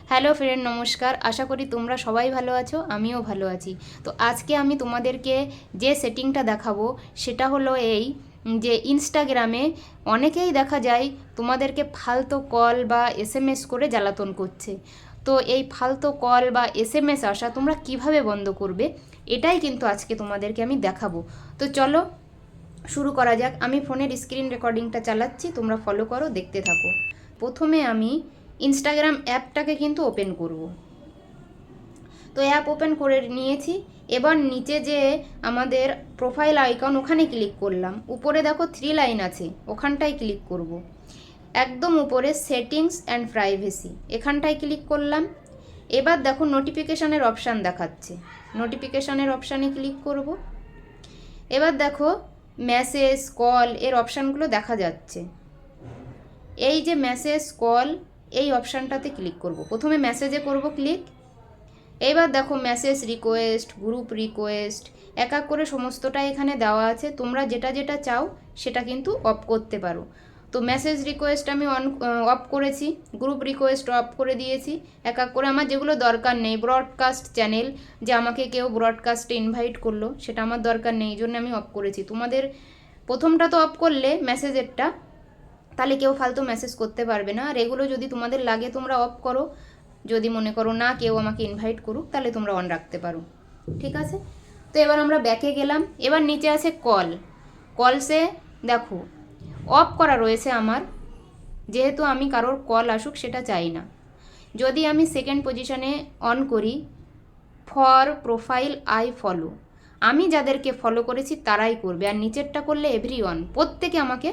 Hello friend, নমস্কার। আশা করি তোমরা সবাই ভালো আছো, আমিও ভালো আছি। তো আজকে আমি তোমাদেরকে যে সেটিংটা দেখাবো সেটা হলো এই যে ইনস্টাগ্রামে অনেকেই দেখা যায় তোমাদেরকে ফালতু কল বা এসএমএস করে জ্বালাতন করছে। তো এই ফালতু কল বা এসএমএস আসা তোমরা কিভাবে বন্ধ করবে, এটাই কিন্তু আজকে তোমাদেরকে আমি দেখাবো। তো চলো শুরু করা যাক। আমি ফোনের স্ক্রিন রেকর্ডিংটা চালাচ্ছি, তোমরা ফলো করো, দেখতে থাকো। প্রথমে আমি ইনস্টাগ্রাম অ্যাপটাকে কিন্তু ওপেন করব। তো অ্যাপ ওপেন করে নিয়েছি। এবার নিচে যে আমাদের প্রোফাইল আইকন, ওখানে ক্লিক করলাম। উপরে দেখো 3 লাইন আছে, ওখানটায় ক্লিক করব। একদম উপরে সেটিংস অ্যান্ড প্রাইভেসি, এখানটায় ক্লিক করলাম। এবার দেখো নোটিফিকেশানের অপশান দেখাচ্ছে, নোটিফিকেশানের অপশানে ক্লিক করব। এবার দেখো মেসেজ, কল এর অপশানগুলো দেখা যাচ্ছে। এই যে মেসেজ, কল, এই অপশানটাতে ক্লিক করব। প্রথমে মেসেজে করব ক্লিক। এইবার দেখো মেসেজ রিকোয়েস্ট, গ্রুপ রিকোয়েস্ট, এক এক করে সমস্তটাই এখানে দেওয়া আছে। তোমরা যেটা যেটা চাও সেটা কিন্তু অফ করতে পারো। তো মেসেজ রিকোয়েস্ট আমি অফ করেছি, গ্রুপ রিকোয়েস্ট অফ করে দিয়েছি। এক এক করে আমার যেগুলো দরকার নেই, ব্রডকাস্ট চ্যানেল, যে আমাকে কেউ ব্রডকাস্টে ইনভাইট করলো, সেটা আমার দরকার নেই, এই জন্য আমি অফ করেছি। তোমাদের প্রথমটা তো অফ করলে মেসেজেরটা, তাহলে কেউ ফালতু মেসেজ করতে পারবে না। আর এগুলো যদি তোমাদের লাগে তোমরা অফ করো। যদি মনে করো না কেউ আমাকে ইনভাইট করুক, তাহলে তোমরা অন রাখতে পারো। ঠিক আছে? তো এবার আমরা ব্যাকে গেলাম। এবার নিচে আছে কল। কলসে দেখো অফ করা রয়েছে আমার, যেহেতু আমি কারোর কল আসুক সেটা চাই না। যদি আমি সেকেন্ড পজিশনে অন করি, ফর প্রোফাইল আই ফলো, আমি যাদেরকে ফলো করেছি তারাই করবে। আর নিচেরটা করলে এভরিওয়ান, প্রত্যেকে আমাকে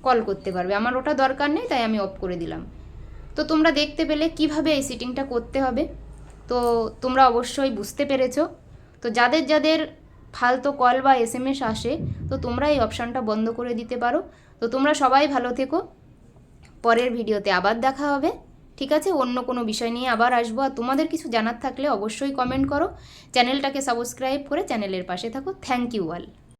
কল করতে পারবে। আমার ওটা দরকার নেই, তাই আমি অফ করে দিলাম। তো তোমরা দেখতে পেলে কিভাবে এই সেটিংটা করতে হবে। তো তোমরা অবশ্যই বুঝতে পেরেছো। তো যাদের যাদের ফালতু কল বা এসএমএস আসে, তো তোমরা এই অপশানটা বন্ধ করে দিতে পারো। তো তোমরা সবাই ভালো থেকো। পরের ভিডিওতে আবার দেখা হবে। ঠিক আছে? অন্য কোনো বিষয় নিয়ে আবার আসবো। আর তোমাদের কিছু জানার থাকলে অবশ্যই কমেন্ট করো। চ্যানেলটাকে সাবস্ক্রাইব করে চ্যানেলের পাশে থাকো। Thank you all.